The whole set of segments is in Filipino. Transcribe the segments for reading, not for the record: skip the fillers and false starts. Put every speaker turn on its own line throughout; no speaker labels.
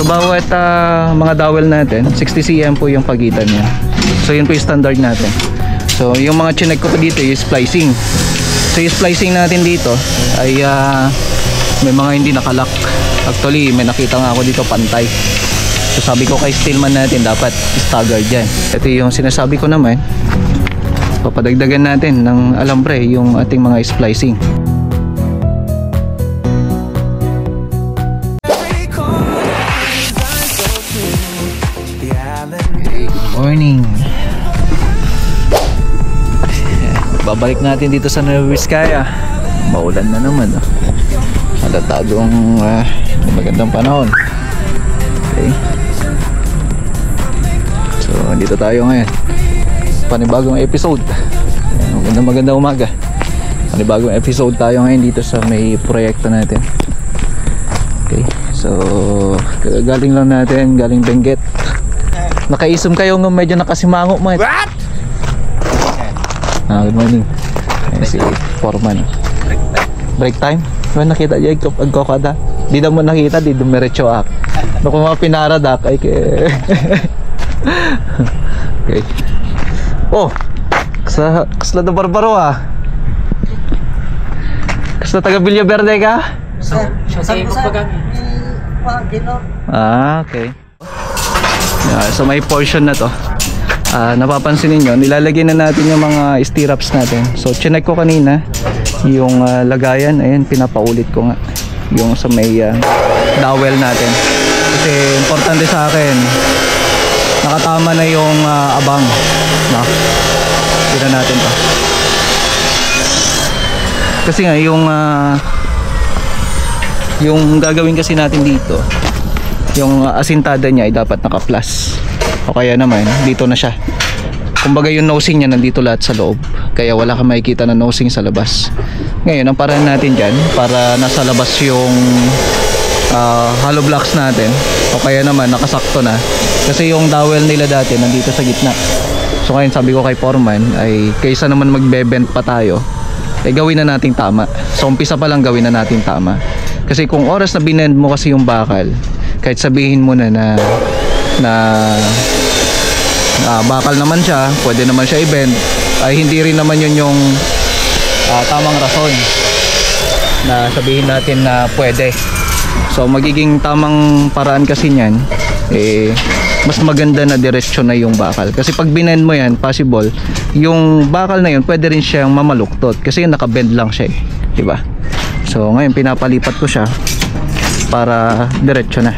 So bawat mga dowel natin 60 cm po yung pagitan niya. So yun po yung standard natin. So yung mga chinek ko po dito yung splicing. So yung splicing natin dito ay may mga hindi nakalock. Actually may nakita nga ako dito pantay. So sabi ko kay stillman natin dapat staggered yan. Ito yung sinasabi ko naman, papadagdagan natin ng alambre yung ating mga splicing. Okay, good morning. Babalik natin dito sa Nueva Vizcaya. Maulan na naman, oh. Halatadong magandang panahon. Okay. So dito tayo ngayon, panibagong episode. Magandang umaga. Panibagong episode tayo ngayon dito sa may proyekto natin. Okay, so galing lang natin, galing Benguet. Nakaisum kayo ng medyo nakasimango mo. What? Good morning. Ayan si Foreman. Break time? May nakita dyan agkokada? Di na mo nakita, di dumiretso ak. Naku mga pinaradak ay kaya. Okay. Oh, kasla na barbaro ah. Kasla taga Villa Verde ka? Okay. So may portion na to. Napapansin niyo, nilalagay na natin yung mga stirrups natin. So chinek ko kanina yung lagayan, ayan pinapaulit ko nga yung sa may dowel natin. Kasi importante sa akin nakatama na yung abang, no? Tira natin to. Kasi nga yung gagawin kasi natin dito, yung asintada niya ay dapat naka-plus. O kaya naman dito na siya. Kumbaga yung nosing niya nandito lahat sa loob, kaya wala kang makikita na nosing sa labas. Ngayon ang paraan natin dyan, para nasa labas yung hollow blocks natin, o kaya naman nakasakto na. Kasi yung dowel nila dati nandito sa gitna. So ngayon sabi ko kay Foreman ay kaysa naman magbe-bend pa tayo, gawin na nating tama. So umpisa pa lang gawin na nating tama. Kasi kung oras na binend mo kasi yung bakal, kahit sabihin mo na bakal naman siya, pwede naman siya i-bend, ay hindi rin naman yun yung tamang rason na sabihin natin na pwede. So magiging tamang paraan kasi niyan, mas maganda na diretsyo na yung bakal. Kasi pag binend mo yan, possible yung bakal na yun pwede rin siyang mamaluktot kasi nakabend lang siya, diba? So ngayon pinapalipat ko siya para diretsyo na.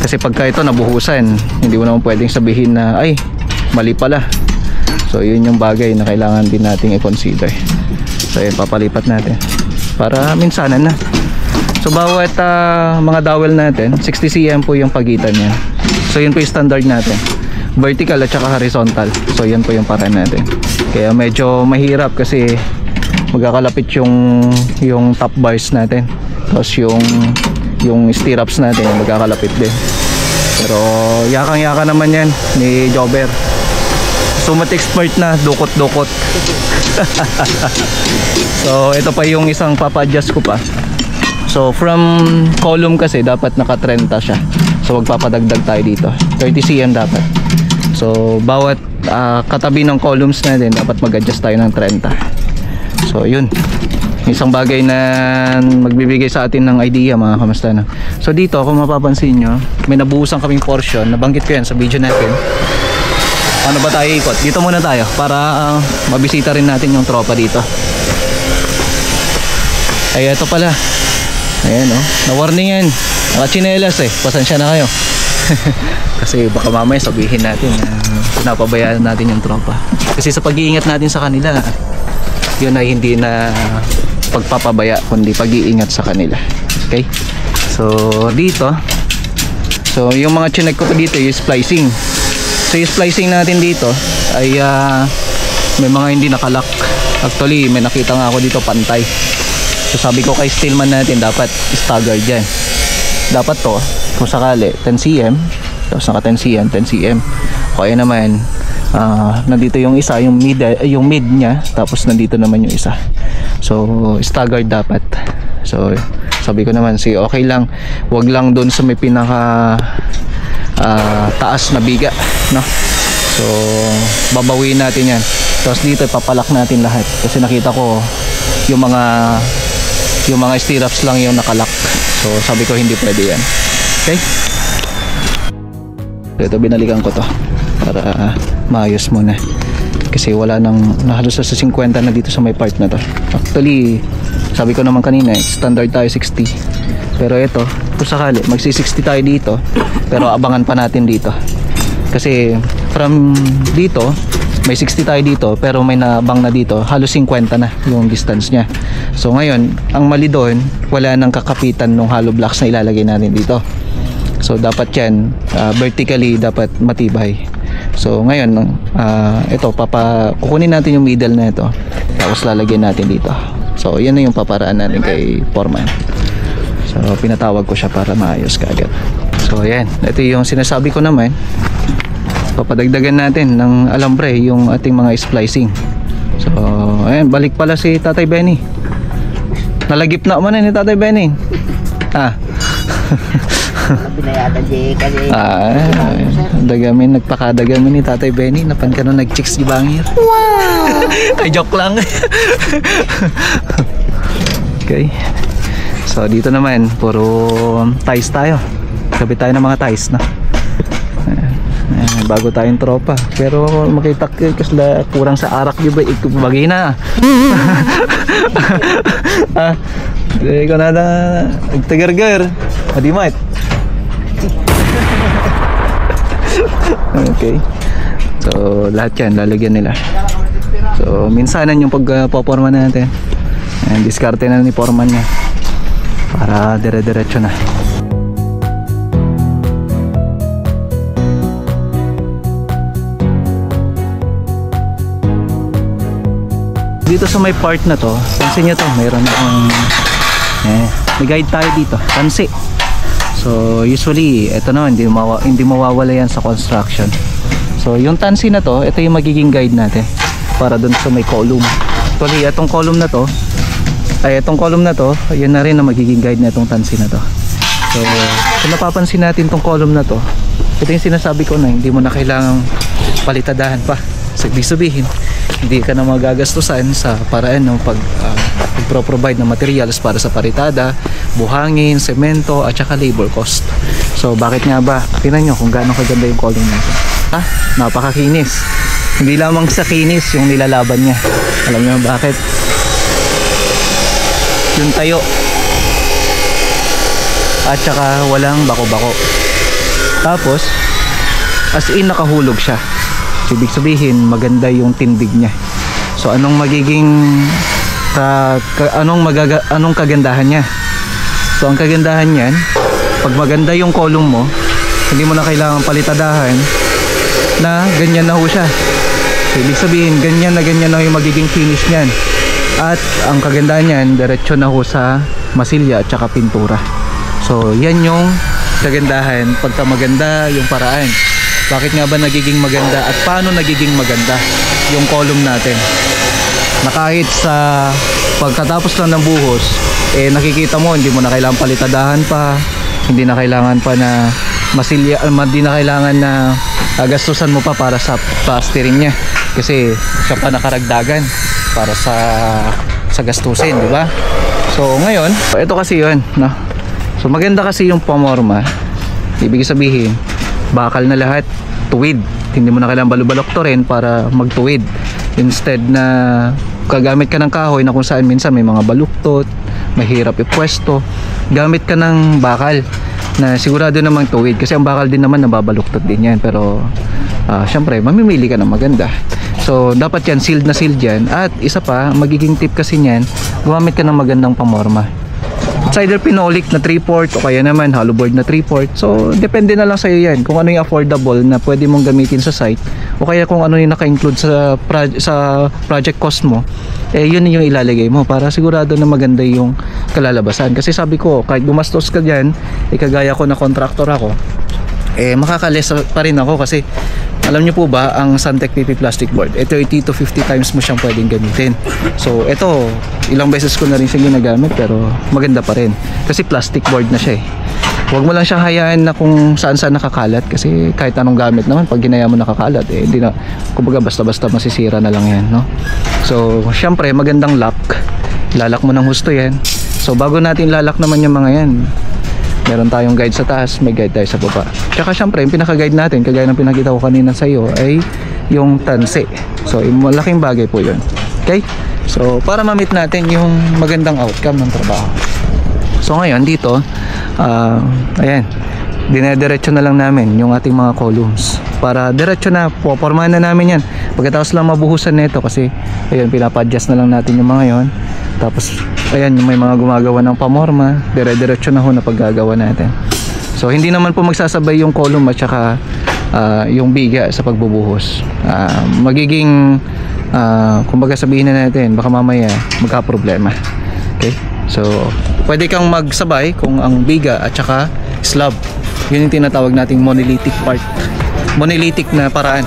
Kasi pagka ito nabuhusan, hindi mo naman pwedeng sabihin na ay mali pala. So yun yung bagay na kailangan din nating i-consider. So yun, papalipat natin para minsanan na. So bawat mga dowel natin 60 cm po yung pagitan niya. So yun po yung standard natin, vertical at saka horizontal. So yan po yung paraan natin. Kaya medyo mahirap kasi magkakalapit yung top bars natin, tapos yung stirrups natin magkakalapit din. Pero yakang-yaka naman yan ni Jobber. Sumat expert na, dukot-dukot. So ito pa yung isang papa-adjust ko pa. So from column kasi dapat naka-30 siya. So magpapadagdag tayo dito, 30 cm dapat. So bawat katabi ng columns natin dapat mag-adjust tayo ng 30. So yun, isang bagay na magbibigay sa atin ng idea mga kamusta na. So dito kung mapapansin nyo, may nabuhusan kaming portion, nabanggit ko yan sa video natin. Ano ba tayo ikot? Dito muna tayo para mabisita rin natin yung tropa dito. Ay ito pala, ayan o, na-warning yan, nakachinelas pasensya na kayo. Kasi baka mamaya sabihin natin na pinapabayaan natin yung tropa. Kasi sa pag-iingat natin sa kanila, yun ay hindi na pagpapabaya kundi pag-iingat sa kanila. Okay, so dito, so yung mga chinek ko dito yung splicing. So yung splicing natin dito ay may mga hindi nakalock. Actually may nakita nga ako dito pantay. So sabi ko kay stillman natin dapat staggered yan. Dapat to kung sakali 10 cm, tapos naka 10 cm 10 cm. Kaya naman nandito yung isa, yung mid niya, tapos nandito naman yung isa. So staggered dapat. So Sabi ko naman, sige, okay lang, wag lang doon sa may pinaka taas na biga, no? So babawiin natin yan. Tapos dito papalak natin lahat kasi nakita ko yung mga stirrups lang yung nakalak. So sabi ko hindi pwede yan. Okay, ito binalikan ko to para maayos muna kasi wala nang nahalos sa 50 na dito sa may part na to. Actually sabi ko naman kanina standard tayo 60, pero ito kung sakali magsi 60 tayo dito, pero abangan pa natin dito kasi from dito may 60 tayo dito, pero may nabang na dito halos 50 na yung distance nya. So ngayon ang mali doon, wala nang kakapitan ng hollow blocks na ilalagay natin dito. So dapat yan vertically dapat matibay. So ngayon ito kukunin natin yung middle na ito, tapos lalagyan natin dito. So yan na yung paparaan natin kay foreman. So pinatawag ko siya para maayos kaagad. So ayan, ito yung sinasabi ko naman, papadagdagan natin ng alambre yung ating mga splicing. So ayan, balik pala si Tatay Benny. Nalagip na man ni Tatay Benny.
Binayatan di kasi
dagamin, nagpakadagamin ni Tatay Benny. Napan ka na nag-chicks di bangir. Wow! Ay, joke lang. Okay, so dito naman puro ties tayo. Kabit tayo ng mga ties na. Bago tayong tropa, pero makita ko kasi kurang sa arak di ba ikubagay na. Ikaw na nagtagargar adimat. Okay, so lahat yan lalagyan nila. So minsanan yung pagpoporma natin, diskarte na ni foreman niya para dire-diretso na. Dito sa may part na to, pansin nyo to, mayroon akong may guide tayo dito, tansi. So usually ito naman hindi mawawala yan sa construction. So yung tansi na to, ito yung magiging guide natin para dun sa may column. Actually itong column na to, yun na rin na magiging guide na itong tansi na to. So kung napapansin natin itong column na to, ito yung sinasabi ko na hindi mo na kailangang palitadahan pa. Sabihin, hindi ka na magagastusan sa paraan ng pag-provide ng materials para sa paritada, buhangin, semento at saka labor cost. So bakit nga ba? Tingnan nyo kung gaano kaganda yung column natin. Napakakinis. Hindi lamang sa kinis yung nilalaban niya. Alam nyo bakit? Yung tayo at saka walang bako-bako. Tapos as in nakahulog siya. Ibig sabihin maganda yung tindig niya. So anong magiging anong kagandahan niya? So ang kagandahan niyan, pag maganda yung column mo, hindi mo na kailangan palitadahan na ganyan na ho siya. So, ibig sabihin ganyan na yung magiging finish niyan. At ang kagandahan niyan, diretso na ho sa masilya at saka pintura. So yan yung kagandahan pagka maganda yung paraan. Bakit nga ba nagiging maganda at paano nagiging maganda yung column natin? Na kahit sa pagkatapos lang ng buhos, nakikita mo hindi mo na kailangan palitadahan pa, hindi na kailangan pa na masilya, hindi na kailangan na gastusan mo pa para sa plastering niya kasi siya pa nakaragdagan para sa gastusin, di ba? So ngayon, ito kasi yun, no? So maganda kasi yung pamorma. Ibig sabihin bakal na lahat, tuwid. Hindi mo na kailangan balubaloktorin para magtuwid. Instead na kagamit ka ng kahoy na kung saan minsan may mga baluktot, mahirap ipwesto, gamit ka ng bakal na sigurado namang tuwid kasi ang bakal din naman nababaluktot din yan. Pero syempre mamimili ka ng maganda. So dapat yan sealed na sealed yan. At isa pa, magiging tip kasi niyan, gumamit ka ng magandang pamorma. It's either pinolik na 3/4 o kaya naman hollow board na 3/4. So depende na lang sa iyo yan kung ano yung affordable na pwede mong gamitin sa site o kaya kung ano yung naka-include sa project cost mo. Yun yung ilalagay mo para sigurado na maganda yung kalalabasan. Kasi sabi ko, kahit gumastos ka diyan, kagaya ko na contractor ako, makakales pa rin ako kasi alam niyo po ba, ang Suntec PP plastic board, 30 to 50 times mo siyang pwedeng gamitin. So ito, ilang beses ko na rin siya ginagamit, pero maganda pa rin kasi plastic board na siya eh. Huwag mo lang siyang hayaan na kung saan saan nakakalat, kasi kahit anong gamit naman pag ginaya mo nakakalat eh, hindi na, kumbaga basta-basta masisira na lang yan, no? So syempre magandang lock, lalak mo ng husto yan. So bago natin lalak naman yung mga yan, meron tayong guide sa taas, may guide tayo sa baba. Tsaka syempre yung pinaka-guide natin, kagaya ng pinakita ko kanina sa iyo, ay yung tansi. So malaking bagay po yun. Okay? So para ma-meet natin yung magandang outcome ng trabaho. So ngayon dito, ayan, dinediretso na lang namin yung ating mga columns para diretso na, popormahan na namin yan. Pagkatapos lang mabuhusan nito, kasi ayun, pinapa-adjust na lang natin yung mga yon. Tapos ayan, may mga gumagawa ng pamorma, dire-diretso na ho na paggagawa natin. So hindi naman po magsasabay yung column at saka yung biga sa pagbubuhos. Magiging kumbaga sabihin na natin, baka mamaya magka-problema. Okay? So pwede kang magsabay kung ang biga at saka slab, yun yung tinatawag nating monolithic part, monolithic na paraan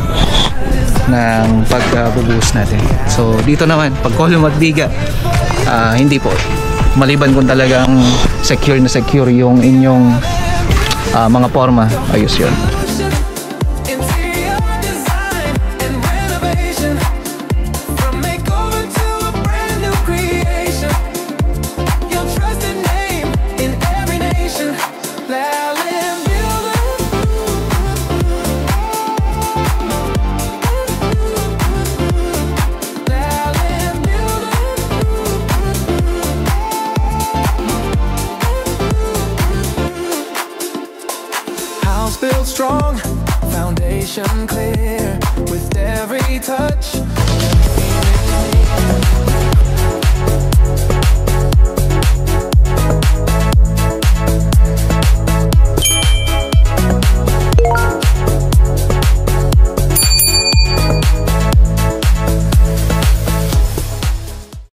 ng pagbubuhos natin. So dito naman, pag column at biga, hindi po, maliban kung talagang secure na secure yung inyong mga forma, ayos yun.
Built strong, foundation clear. With every touch,